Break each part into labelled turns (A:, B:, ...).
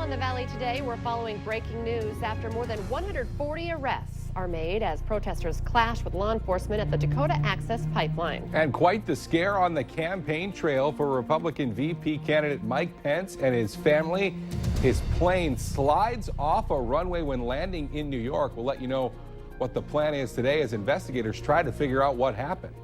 A: on the Valley today, we're following breaking news after more than 140 arrests are made as protesters clash with law enforcement at the Dakota Access Pipeline.
B: And quite the scare on the campaign trail for Republican VP candidate Mike Pence and his family. His plane slides off a runway when landing in New York. We'll let you know what the plan is today as investigators try to figure out what happened.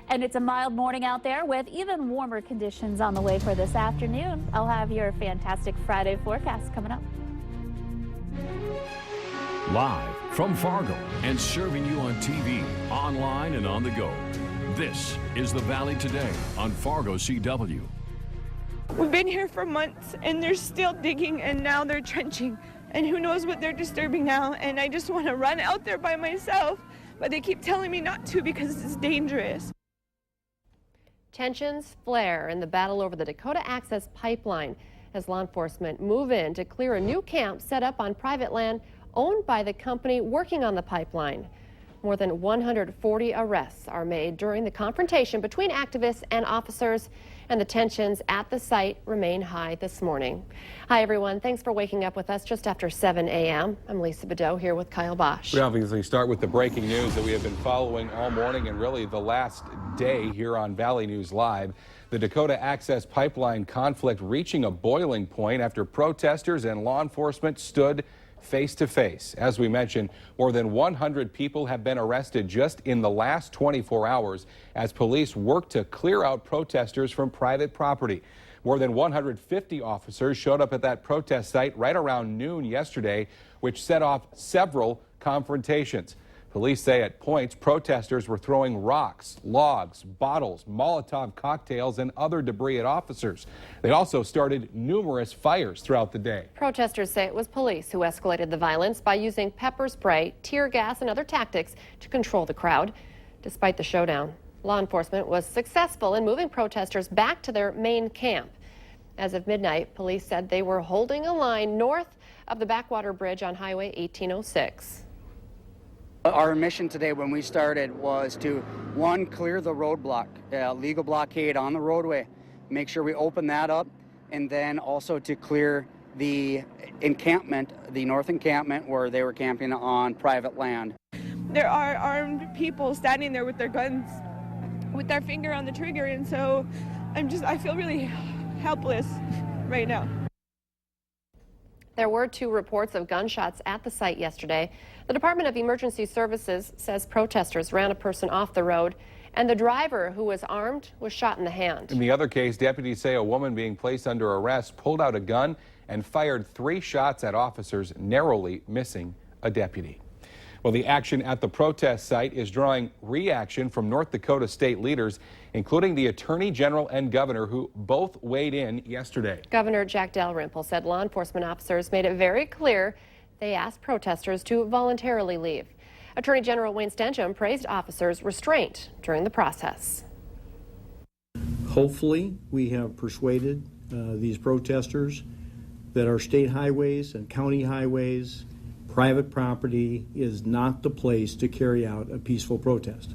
C: And it's a mild morning out there with even warmer conditions on the way for this afternoon. I'll have your fantastic Friday forecast coming up.
D: Live from Fargo and serving you on TV, online, and on the go. This is the Valley Today on Fargo CW.
E: We've been here for months and they're still digging and now they're trenching. And who knows what they're disturbing now. And I just want to run out there by myself. But they keep telling me not to because it's dangerous.
A: Tensions flare in the battle over the Dakota Access Pipeline as law enforcement move in to clear a new camp set up on private land owned by the company working on the pipeline. More than 140 arrests are made during the confrontation between activists and officers, and the tensions at the site remain high this morning. Hi, everyone. Thanks for waking up with us just after 7 a.m. I'm Lisa Bedeau here with Kyle Bosch.
B: We obviously start with the breaking news that we have been following all morning and really the last day here on Valley News Live. The Dakota Access Pipeline conflict reaching a boiling point after protesters and law enforcement stood face to face. As we mentioned, more than 100 people have been arrested just in the last 24 hours as police work to clear out protesters from private property. More than 150 officers showed up at that protest site right around noon yesterday, which set off several confrontations. Police say at points protesters were throwing rocks, logs, bottles, Molotov cocktails, and other debris at officers. They also started numerous fires throughout the day.
A: Protesters say it was police who escalated the violence by using pepper spray, tear gas, and other tactics to control the crowd. Despite the showdown, law enforcement was successful in moving protesters back to their main camp. As of midnight, police said they were holding a line north of the Backwater Bridge on Highway 1806.
F: Our mission today when we started was to, one, clear the roadblock, legal blockade on the roadway, make sure we open that up, and then also to clear the encampment, the north encampment where they were camping on private land.
E: There are armed people standing there with their guns, with their finger on the trigger, and so I feel really helpless right now.
A: There were 2 reports of gunshots at the site yesterday. The Department of Emergency Services says protesters ran a person off the road, and the driver, who was armed, was shot in the hand.
B: In the other case, deputies say a woman being placed under arrest pulled out a gun and fired 3 shots at officers, narrowly missing a deputy. Well, the action at the protest site is drawing reaction from North Dakota state leaders, including the Attorney General and Governor, who both weighed in yesterday.
A: Governor Jack Dalrymple said law enforcement officers made it very clear they asked protesters to voluntarily leave. Attorney General Wayne Stencham praised officers' restraint during the process.
G: Hopefully, we have persuaded these protesters that our state highways and county highways, private property is not the place to carry out a peaceful protest.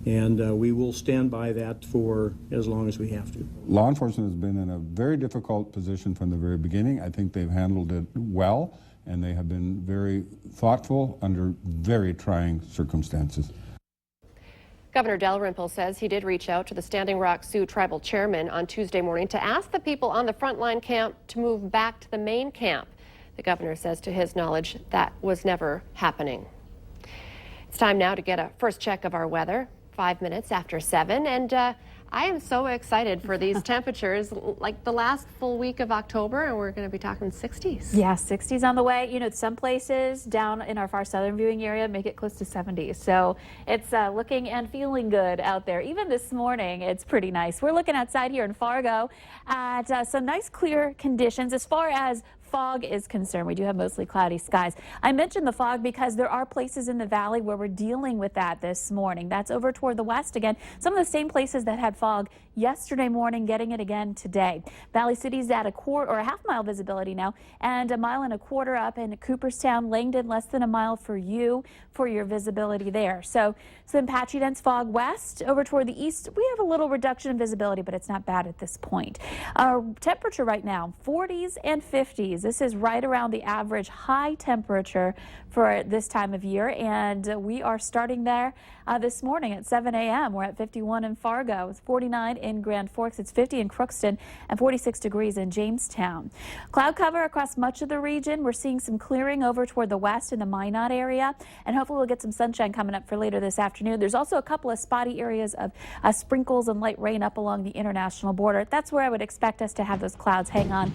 G: And we will stand by that for as long as we have to.
H: Law enforcement has been in a very difficult position from the very beginning. I think they've handled it well, and they have been very thoughtful under very trying circumstances.
A: Governor Dalrymple says he did reach out to the Standing Rock Sioux tribal chairman on Tuesday morning to ask the people on the frontline camp to move back to the main camp. The governor says to his knowledge that was never happening. It's time now to get a first check of our weather. 5 minutes after 7, and I am so excited for these temperatures, like the last full week of October, and we're going to be talking 60s.
C: Yeah, 60s on the way. You know, some places down in our far southern viewing area make it close to 70s. So it's looking and feeling good out there. Even this morning, it's pretty nice. We're looking outside here in Fargo at some nice clear conditions as far as fog is concerned. We do have mostly cloudy skies. I mentioned the fog because there are places in the valley where we're dealing with that this morning. That's over toward the west again. Some of the same places that had fog yesterday morning, getting it again today. Valley City's at a quarter or a half-mile visibility now, and a mile and a quarter up in Cooperstown. Langdon, less than a mile for you for your visibility there. So some patchy dense fog west. Over toward the east, we have a little reduction in visibility, but it's not bad at this point. Our temperature right now, 40s and 50s. 60s. This is right around the average high temperature for this time of year, and we are starting there this morning at 7 a.m. We're at 51 in Fargo, it's 49 in Grand Forks, it's 50 in Crookston, and 46 degrees in Jamestown. Cloud cover across much of the region. We're seeing some clearing over toward the west in the Minot area, and hopefully we'll get some sunshine coming up for later this afternoon. There's also a couple of spotty areas of sprinkles and light rain up along the international border. That's where I would expect us to have those clouds hang on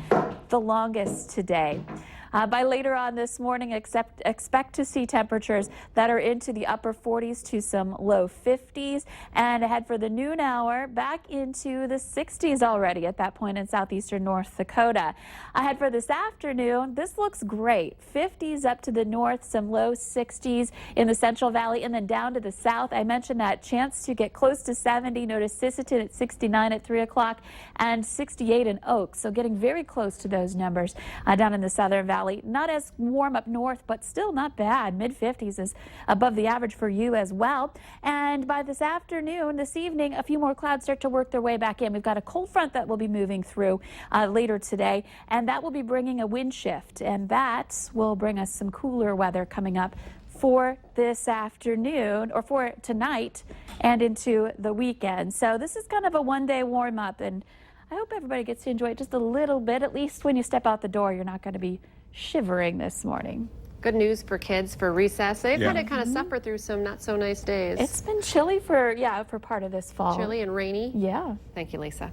C: the longest today. By later on this morning, expect to see temperatures that are into the upper 40s to some low 50s, and ahead for the noon hour back into the 60s already at that point in southeastern North Dakota. Ahead for this afternoon, this looks great. 50s up to the north, some low 60s in the Central Valley, and then down to the south. I mentioned that chance to get close to 70. Notice Sisseton at 69 at 3 o'clock and 68 in Oaks. So getting very close to those numbers down in the Southern Valley. Not as warm up north, but still not bad. Mid-50s is above the average for you as well. And by this afternoon, this evening, a few more clouds start to work their way back in. We've got a cold front that will be moving through later today, and that will be bringing a wind shift, and that will bring us some cooler weather coming up for this afternoon, or for tonight and into the weekend. So this is kind of a one-day warm-up, and I hope everybody gets to enjoy it just a little bit. At least when you step out the door, you're not going to be shivering this morning.
A: Good news for kids for recess. They've had to kind of suffer through some not so nice days.
C: It's been chilly for part of this fall.
A: Chilly and rainy.
C: Yeah.
A: Thank you, Lisa.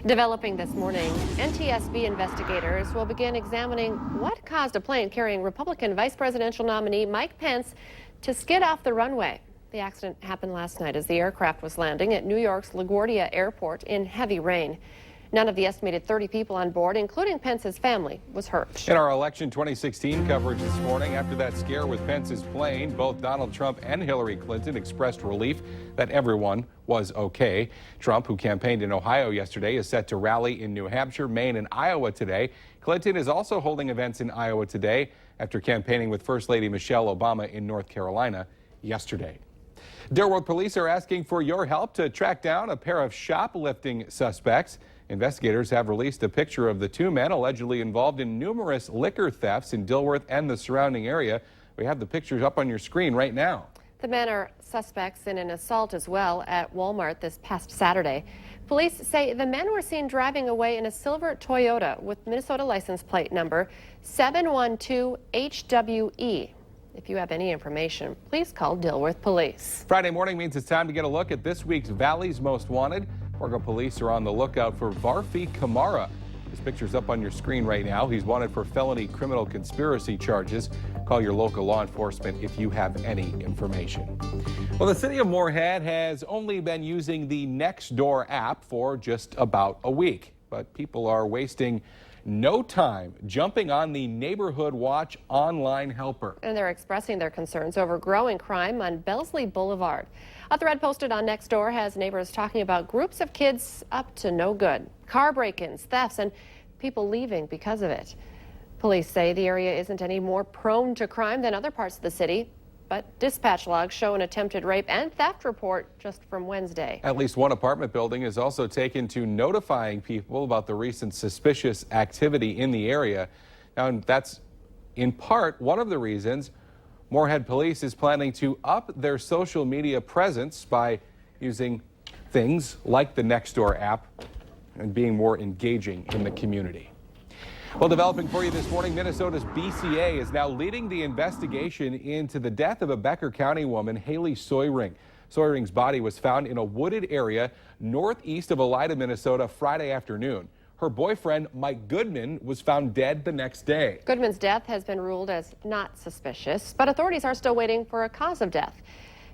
A: Developing this morning, NTSB investigators will begin examining what caused a plane carrying Republican vice presidential nominee Mike Pence to skid off the runway. The accident happened last night as the aircraft was landing at New York's LaGuardia Airport in heavy rain. None of the estimated 30 people on board, including Pence's family, was hurt.
B: In our election 2016 coverage this morning, after that scare with Pence's plane, both Donald Trump and Hillary Clinton expressed relief that everyone was okay. Trump, who campaigned in Ohio yesterday, is set to rally in New Hampshire, Maine, and Iowa today. Clinton is also holding events in Iowa today after campaigning with First Lady Michelle Obama in North Carolina yesterday. Dilworth police are asking for your help to track down a pair of shoplifting suspects. Investigators have released a picture of the two men allegedly involved in numerous liquor thefts in Dilworth and the surrounding area. We have the pictures up on your screen right now.
A: The men are suspects in an assault as well at Walmart this past Saturday. Police say the men were seen driving away in a silver Toyota with Minnesota license plate number 712HWE. If you have any information, please call Dilworth Police.
B: Friday morning means it's time to get a look at this week's Valley's Most Wanted. Fargo police are on the lookout for Varfi Kamara. His picture's up on your screen right now. He's wanted for felony criminal conspiracy charges. Call your local law enforcement if you have any information. Well, the city of Moorhead has only been using the Nextdoor app for just about a week, but people are wasting no time jumping on the Neighborhood Watch online helper.
A: And they're expressing their concerns over growing crime on Bellesley Boulevard. A thread posted on Nextdoor has neighbors talking about groups of kids up to no good, car break-ins, thefts, and people leaving because of it. Police say the area isn't any more prone to crime than other parts of the city, but dispatch logs show an attempted rape and theft report just from Wednesday.
B: At least one apartment building is also taken to notifying people about the recent suspicious activity in the area. Now, that's in part one of the reasons Moorhead Police is planning to up their social media presence by using things like the Nextdoor app and being more engaging in the community. Well, developing for you this morning, Minnesota's BCA is now leading the investigation into the death of a Becker County woman, Haley Soyring. Soyring's body was found in a wooded area northeast of Elida, Minnesota, Friday afternoon. Her boyfriend, Mike Goodman, was found dead the next day.
A: Goodman's death has been ruled as not suspicious, but authorities are still waiting for a cause of death.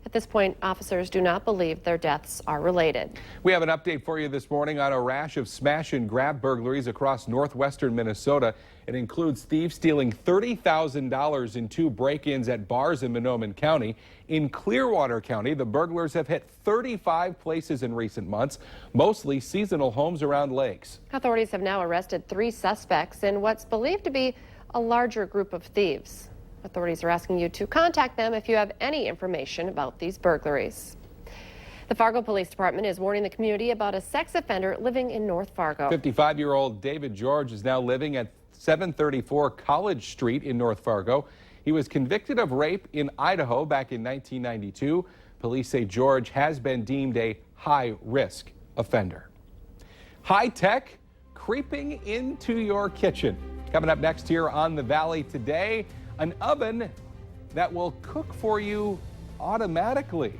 A: At this point, officers do not believe their deaths are related.
B: We have an update for you this morning on a rash of smash and grab burglaries across northwestern Minnesota. It includes thieves stealing $30,000 in two break-ins at bars in Mahnomen County. In Clearwater County, the burglars have hit 35 places in recent months, mostly seasonal homes around lakes.
A: Authorities have now arrested 3 suspects in what's believed to be a larger group of thieves. Authorities are asking you to contact them if you have any information about these burglaries. The Fargo Police Department is warning the community about a sex offender living in North Fargo.
B: 55-year-old David George is now living at 734 College Street in North Fargo. He was convicted of rape in Idaho back in 1992. Police say George has been deemed a high-risk offender. High tech creeping into your kitchen. Coming up next here on the Valley Today, an oven that will cook for you automatically.